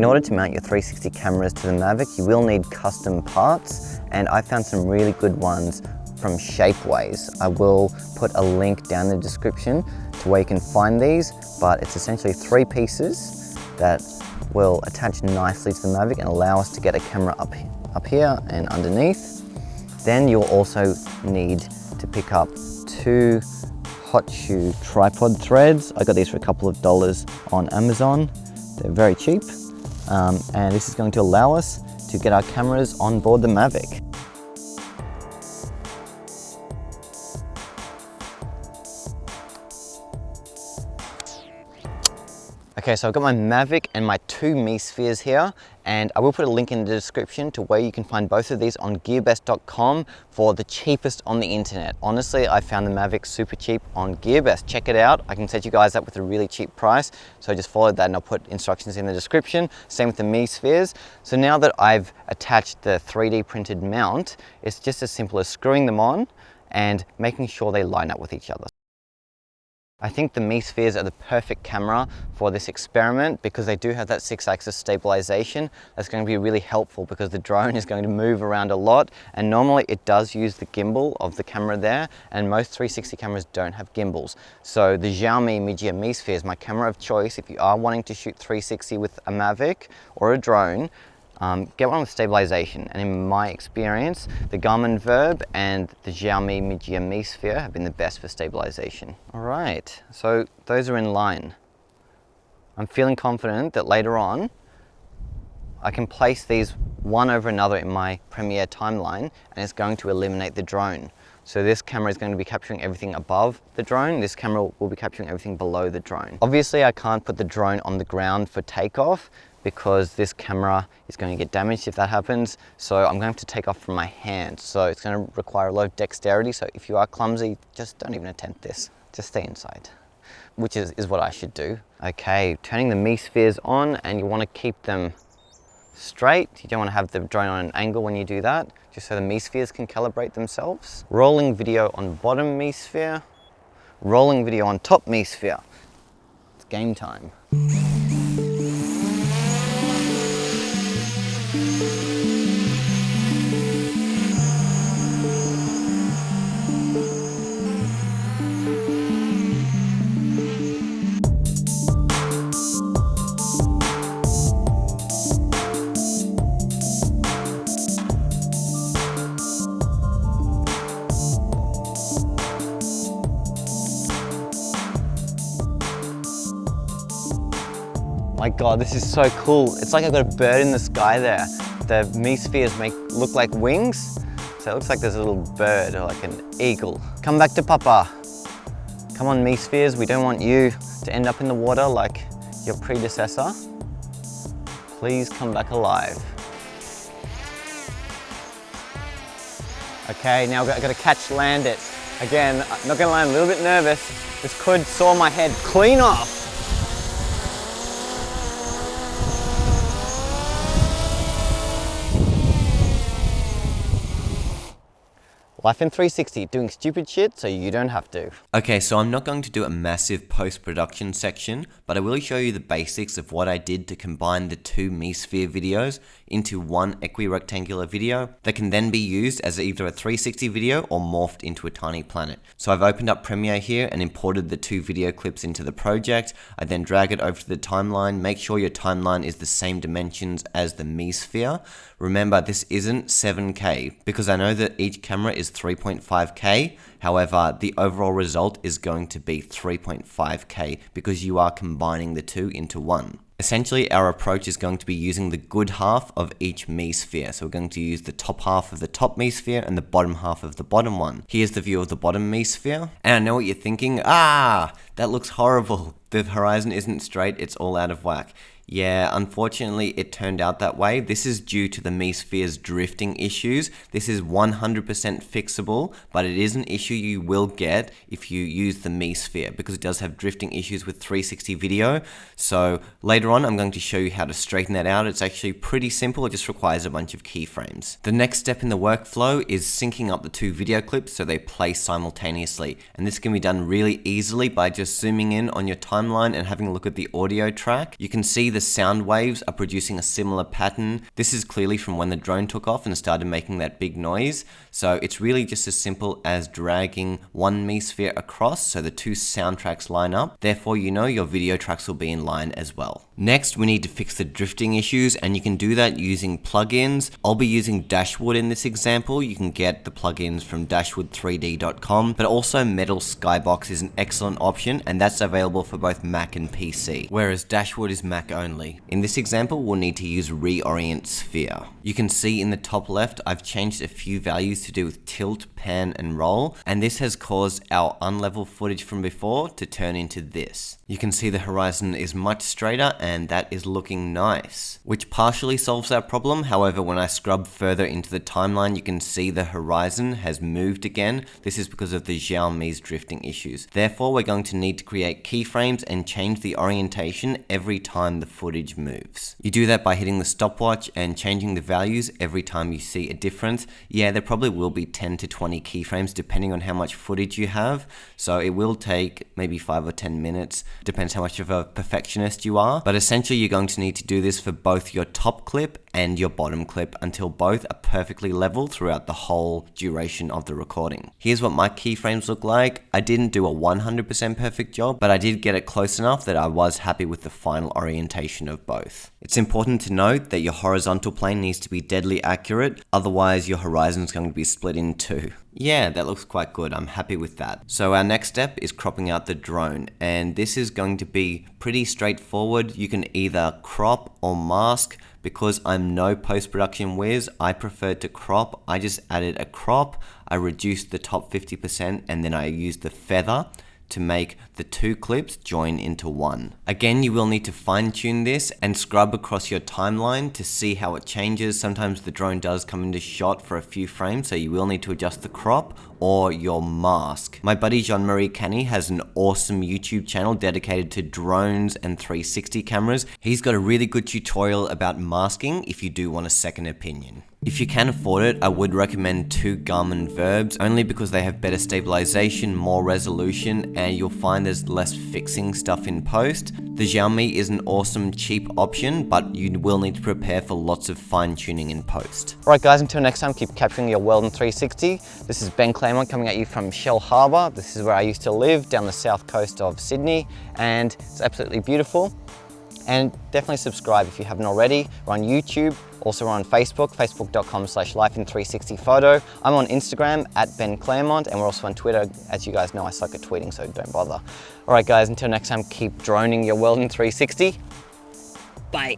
In order to mount your 360 cameras to the Mavic, you will need custom parts, and I found some really good ones from Shapeways. I will put a link down in the description to where you can find these, but it's essentially 3 pieces that will attach nicely to the Mavic and allow us to get a camera up here and underneath. Then you'll also need to pick up 2 hot shoe tripod threads. I got these for a couple of dollars on Amazon. They're very cheap, and this is going to allow us to get our cameras on board the Mavic. Okay, so I've got my Mavic and my 2 Mi Spheres here, and I will put a link in the description to where you can find both of these on gearbest.com for the cheapest on the internet. Honestly, I found the Mavic super cheap on Gearbest. Check it out. I can set you guys up with a really cheap price. So just follow that and I'll put instructions in the description. Same with the Mi Spheres. So now that I've attached the 3D printed mount, it's just as simple as screwing them on and making sure they line up with each other. I think the Mi Spheres are the perfect camera for this experiment because they do have that 6-axis stabilization. That's going to be really helpful because the drone is going to move around a lot, and normally it does use the gimbal of the camera there, and most 360 cameras don't have gimbals. So the Xiaomi Mijia Mi Sphere is my camera of choice if you are wanting to shoot 360 with a Mavic or a drone. Get one with stabilization, and in my experience, the Garmin Verb and the Xiaomi Mijia Mi Sphere have been the best for stabilization. All right, so those are in line. I'm feeling confident that later on, I can place these one over another in my Premiere timeline, and it's going to eliminate the drone. So this camera is going to be capturing everything above the drone. This camera will be capturing everything below the drone. Obviously, I can't put the drone on the ground for takeoff because this camera is going to get damaged if that happens. So I'm going to have to take off from my hand. So it's going to require a lot of dexterity. So if you are clumsy, just don't even attempt this. Just stay inside, which is what I should do. Okay, turning the Mi Spheres on, and you want to keep them straight. You don't want to have the drone on an angle when you do that, just so the Mi Spheres can calibrate themselves. Rolling video on bottom Mi Sphere, rolling video on top Mi Sphere. It's game time. My God, this is so cool. It's like I've got a bird in the sky there. The Mi Spheres look like wings. So it looks like there's a little bird or like an eagle. Come back to Papa. Come on, Mi Spheres, we don't want you to end up in the water like your predecessor. Please come back alive. Okay, now I've got to catch land it. Again, I'm not gonna lie, I'm a little bit nervous. This could saw my head clean off. Life in 360, doing stupid shit so you don't have to. Okay, so I'm not going to do a massive post-production section, but I will show you the basics of what I did to combine the 2 Mi Sphere videos into one equi-rectangular video that can then be used as either a 360 video or morphed into a tiny planet. So I've opened up Premiere here and imported the 2 video clips into the project. I then drag it over to the timeline. Make sure your timeline is the same dimensions as the Mi Sphere. Remember, this isn't 7K because I know that each camera is 3.5K. However, the overall result is going to be 3.5K because you are combining the 2 into one. Essentially, our approach is going to be using the good half of each Mi Sphere. So we're going to use the top half of the top Mi Sphere and the bottom half of the bottom one. Here's the view of the bottom Mi Sphere. And I know what you're thinking. That looks horrible. The horizon isn't straight, it's all out of whack. Yeah, unfortunately it turned out that way. This is due to the Mi Sphere's drifting issues. This is 100% fixable, but it is an issue you will get if you use the Mi Sphere because it does have drifting issues with 360 video. So later on I'm going to show you how to straighten that out. It's actually pretty simple, it just requires a bunch of keyframes. The next step in the workflow is syncing up the 2 video clips so they play simultaneously. And this can be done really easily by just zooming in on your timeline and having a look at the audio track. You can see the the sound waves are producing a similar pattern. This is clearly from when the drone took off and started making that big noise. So it's really just as simple as dragging one mesosphere across so the two sound tracks line up. Therefore, you know your video tracks will be in line as well. Next, we need to fix the drifting issues, and you can do that using plugins. I'll be using Dashwood in this example. You can get the plugins from dashwood3d.com, but also Metal Skybox is an excellent option, and that's available for both Mac and PC, whereas Dashwood is Mac only. In this example, we'll need to use Reorient Sphere. You can see in the top left, I've changed a few values to do with tilt, pan, and roll, and this has caused our unlevel footage from before to turn into this. You can see the horizon is much straighter, and that is looking nice, which partially solves our problem. However, when I scrub further into the timeline, you can see the horizon has moved again. This is because of the Xiaomi's drifting issues. Therefore, we're going to need to create keyframes and change the orientation every time the footage moves. You do that by hitting the stopwatch and changing the values every time you see a difference. Yeah, there probably will be 10 to 20 keyframes depending on how much footage you have, so it will take maybe 5 or 10 minutes, depends how much of a perfectionist you are. But essentially, you're going to need to do this for both your top clip and your bottom clip until both are perfectly level throughout the whole duration of the recording. Here's what my keyframes look like. I didn't do a 100% perfect job, but I did get it close enough that I was happy with the final orientation of both. It's important to note that your horizontal plane needs to be deadly accurate, otherwise your horizon is going to be split in two. Yeah, that looks quite good. I'm happy with that. So our next step is cropping out the drone, and this is going to be pretty straightforward. You can either crop or mask. Because I'm no post-production whiz, I prefer to crop. I just added a crop, I reduced the top 50%, and then I used the feather to make the two clips join into one. Again, you will need to fine-tune this and scrub across your timeline to see how it changes. Sometimes the drone does come into shot for a few frames, so you will need to adjust the crop or your mask. My buddy Jean-Marie Canny has an awesome YouTube channel dedicated to drones and 360 cameras. He's got a really good tutorial about masking if you do want a second opinion. If you can afford it, I would recommend two Garmin Verbs, only because they have better stabilization, more resolution, and you'll find there's less fixing stuff in post. The Xiaomi is an awesome cheap option, but you will need to prepare for lots of fine tuning in post. Alright guys, until next time, keep capturing your world in 360. This is Ben Claremont coming at you from Shell Harbour. This is where I used to live, down the south coast of Sydney, and it's absolutely beautiful. And definitely subscribe if you haven't already. We're on YouTube, also we're on Facebook, facebook.com/lifein360photo. I'm on Instagram @Ben Claremont, and we're also on Twitter. As you guys know, I suck at tweeting, so don't bother. All right guys, until next time, keep droning your world in 360. Bye.